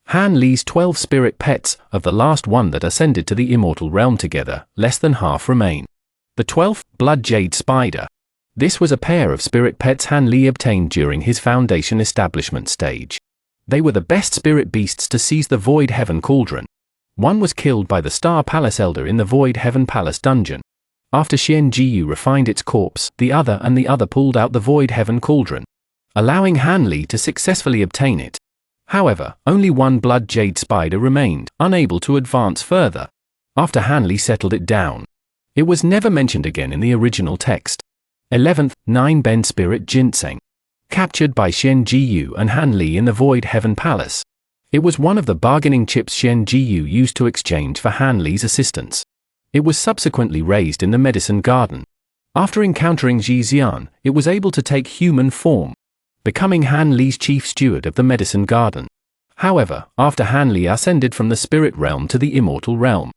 Han Li's 12 spirit pets, of the last one that ascended to the Immortal Realm together, less than half remain. The 12th, blood jade spider. This was a pair of spirit pets Han Li obtained during his foundation establishment stage. They were the best spirit beasts to seize the Void Heaven Cauldron. One was killed by the Star Palace Elder in the Void Heaven Palace dungeon. After Xian Jiyu refined its corpse, the other pulled out the Void Heaven Cauldron, allowing Han Li to successfully obtain it. However, only one blood jade spider remained, unable to advance further. After Han Li settled it down, it was never mentioned again in the original text. 11th, 9-Ben spirit ginseng. Captured by Xian Jiyu and Han Li in the Void Heaven Palace. It was one of the bargaining chips Xian Jiyu used to exchange for Han Li's assistance. It was subsequently raised in the medicine garden. After encountering Ji Xian, it was able to take human form, becoming Han Li's chief steward of the medicine garden. However, after Han Li ascended from the spirit realm to the immortal realm,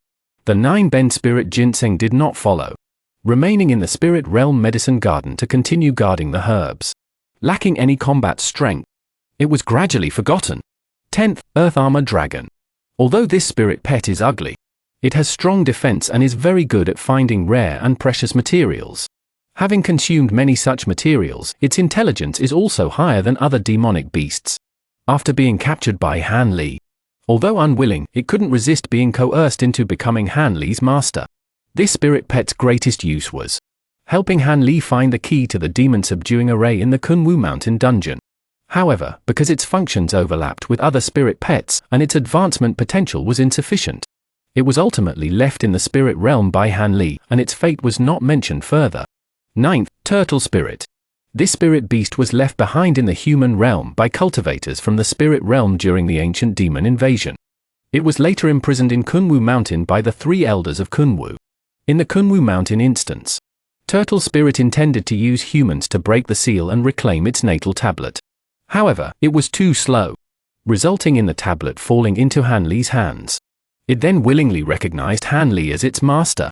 the 9-Ben spirit ginseng did not follow, remaining in the spirit realm medicine garden to continue guarding the herbs. Lacking any combat strength, it was gradually forgotten. 10th, Earth Armor Dragon. Although this spirit pet is ugly, it has strong defense and is very good at finding rare and precious materials. Having consumed many such materials, its intelligence is also higher than other demonic beasts. After being captured by Han Li, although unwilling, it couldn't resist being coerced into becoming Han Li's master. This spirit pet's greatest use was helping Han Li find the key to the demon-subduing array in the Kunwu Mountain dungeon. However, because its functions overlapped with other spirit pets and its advancement potential was insufficient, it was ultimately left in the spirit realm by Han Li, and its fate was not mentioned further. 9th, Turtle Spirit. This spirit beast was left behind in the human realm by cultivators from the spirit realm during the ancient demon invasion. It was later imprisoned in Kunwu Mountain by the 3 elders of Kunwu. In the Kunwu Mountain instance, Turtle Spirit intended to use humans to break the seal and reclaim its natal tablet. However, it was too slow, resulting in the tablet falling into Han Li's hands. It then willingly recognized Han Li as its master,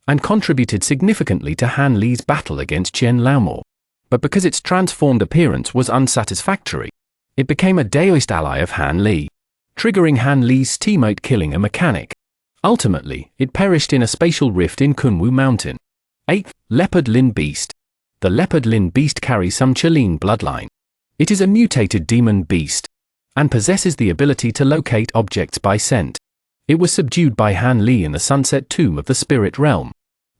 and contributed significantly to Han Li's battle against Chen Laomor. But because its transformed appearance was unsatisfactory, it became a Daoist ally of Han Li, triggering Han Li's teammate killing a mechanic. Ultimately, it perished in a spatial rift in Kunwu Mountain. 8th, Leopard Lin Beast. The Leopard Lin Beast carries some Chelin bloodline. It is a mutated demon beast, and possesses the ability to locate objects by scent. It was subdued by Han Li in the Sunset Tomb of the Spirit Realm.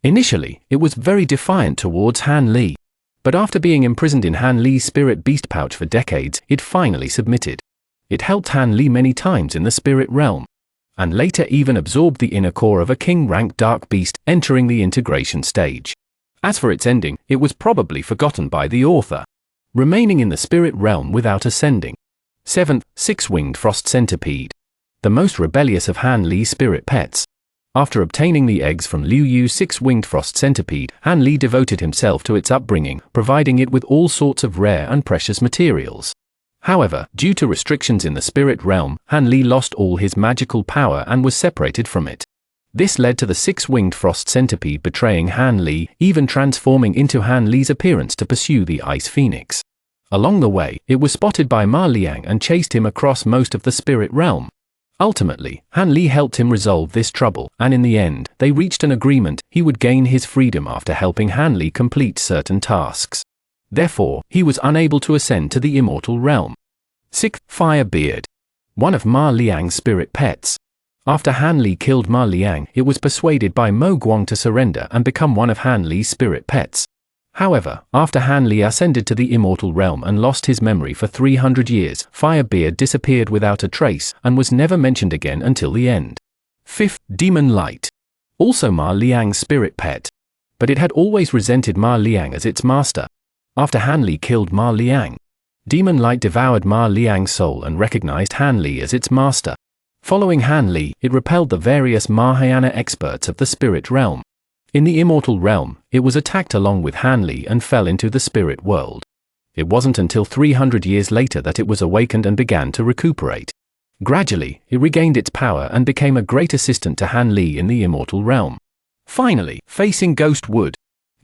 Initially, it was very defiant towards Han Li, but after being imprisoned in Han Li's spirit beast pouch for decades, it finally submitted. It helped Han Li many times in the Spirit Realm, and later even absorbed the inner core of a king-rank dark beast, entering the integration stage. As for its ending, it was probably forgotten by the author, remaining in the Spirit Realm without ascending. 7th, 6-winged frost centipede. The most rebellious of Han Li's spirit pets. After obtaining the eggs from Liu Yu's 6-winged frost centipede, Han Li devoted himself to its upbringing, providing it with all sorts of rare and precious materials. However, due to restrictions in the spirit realm, Han Li lost all his magical power and was separated from it. This led to the 6-winged frost centipede betraying Han Li, even transforming into Han Li's appearance to pursue the ice phoenix. Along the way, it was spotted by Ma Liang and chased him across most of the spirit realm. Ultimately, Han Li helped him resolve this trouble, and in the end, they reached an agreement. He would gain his freedom after helping Han Li complete certain tasks. Therefore, he was unable to ascend to the Immortal Realm. 6th, Firebeard. One of Ma Liang's spirit pets. After Han Li killed Ma Liang, it was persuaded by Mo Guang to surrender and become one of Han Li's spirit pets. However, after Han Li ascended to the Immortal Realm and lost his memory for 300 years, Firebeard disappeared without a trace and was never mentioned again until the end. 5th, Demon Light. Also Ma Liang's spirit pet, but it had always resented Ma Liang as its master. After Han Li killed Ma Liang, Demon Light devoured Ma Liang's soul and recognized Han Li as its master. Following Han Li, it repelled the various Mahayana experts of the spirit realm. In the Immortal Realm, it was attacked along with Han Li and fell into the spirit world. It wasn't until 300 years later that it was awakened and began to recuperate. Gradually, it regained its power and became a great assistant to Han Li in the Immortal Realm. Finally, facing Ghostwood,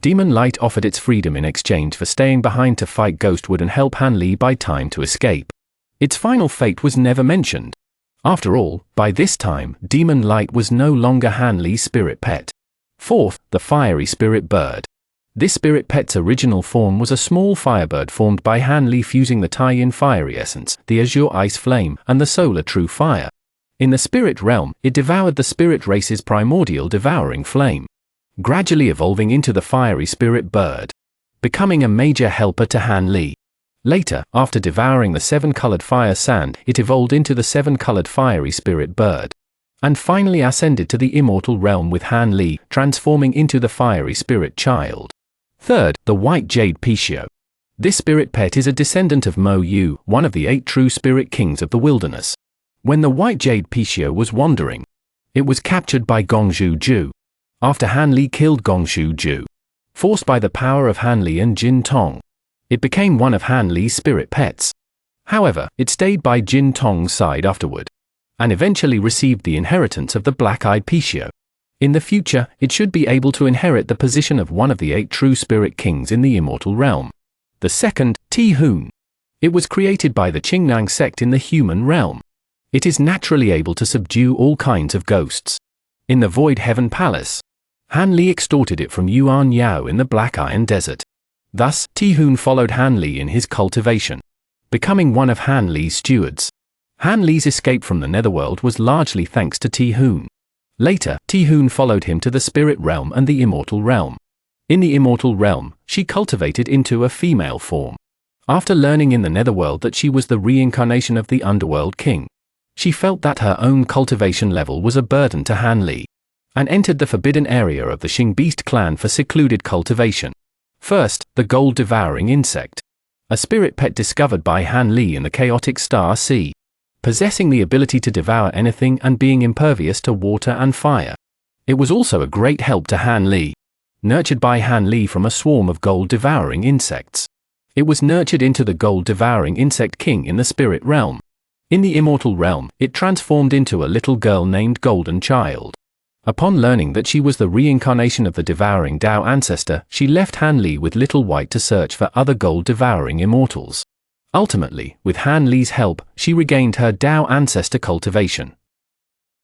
Demon Light offered its freedom in exchange for staying behind to fight Ghostwood and help Han Li buy time to escape. Its final fate was never mentioned. After all, by this time, Demon Light was no longer Han Li's spirit pet. Fourth, the fiery spirit bird. This spirit pet's original form was a small firebird formed by Han Li fusing the tie-in fiery essence, the azure ice flame, and the solar true fire. In the spirit realm, it devoured the spirit race's primordial devouring flame, gradually evolving into the fiery spirit bird, becoming a major helper to Han Li. Later, after devouring the 7-colored fire sand, it evolved into the 7-colored fiery spirit bird, and finally ascended to the immortal realm with Han Li transforming into the fiery spirit child. Third, the white jade pixiu. This spirit pet is a descendant of Mo Yu, one of the 8 true spirit kings of the wilderness. When the white jade pixiu was wandering, it was captured by Gongshu Ju. After Han Li killed Gongshu Ju, forced by the power of Han Li and Jin Tong, it became one of Han Li's spirit pets. However, it stayed by Jin Tong's side afterward, and eventually received the inheritance of the black-eyed pixiu. In the future, it should be able to inherit the position of one of the 8 true spirit kings in the immortal realm. The second, Ti Hun. It was created by the Qingnang sect in the human realm. It is naturally able to subdue all kinds of ghosts. In the Void Heaven Palace, Han Li extorted it from Yuan Yao in the Black Iron Desert. Thus, Ti Hun followed Han Li in his cultivation, becoming one of Han Li's stewards. Han Li's escape from the netherworld was largely thanks to Ti Hun. Later, Ti Hun followed him to the spirit realm and the immortal realm. In the immortal realm, she cultivated into a female form. After learning in the netherworld that she was the reincarnation of the underworld king, she felt that her own cultivation level was a burden to Han Li, and entered the forbidden area of the Xing Beast clan for secluded cultivation. First, the gold devouring insect, a spirit pet discovered by Han Li in the chaotic Star Sea, possessing the ability to devour anything and being impervious to water and fire. It was also a great help to Han Li. Nurtured by Han Li from a swarm of gold-devouring insects, it was nurtured into the gold-devouring insect king in the spirit realm. In the immortal realm, it transformed into a little girl named Golden Child. Upon learning that she was the reincarnation of the devouring Dao ancestor, she left Han Li with Little White to search for other gold-devouring immortals. Ultimately, with Han Li's help, she regained her Dao ancestor cultivation,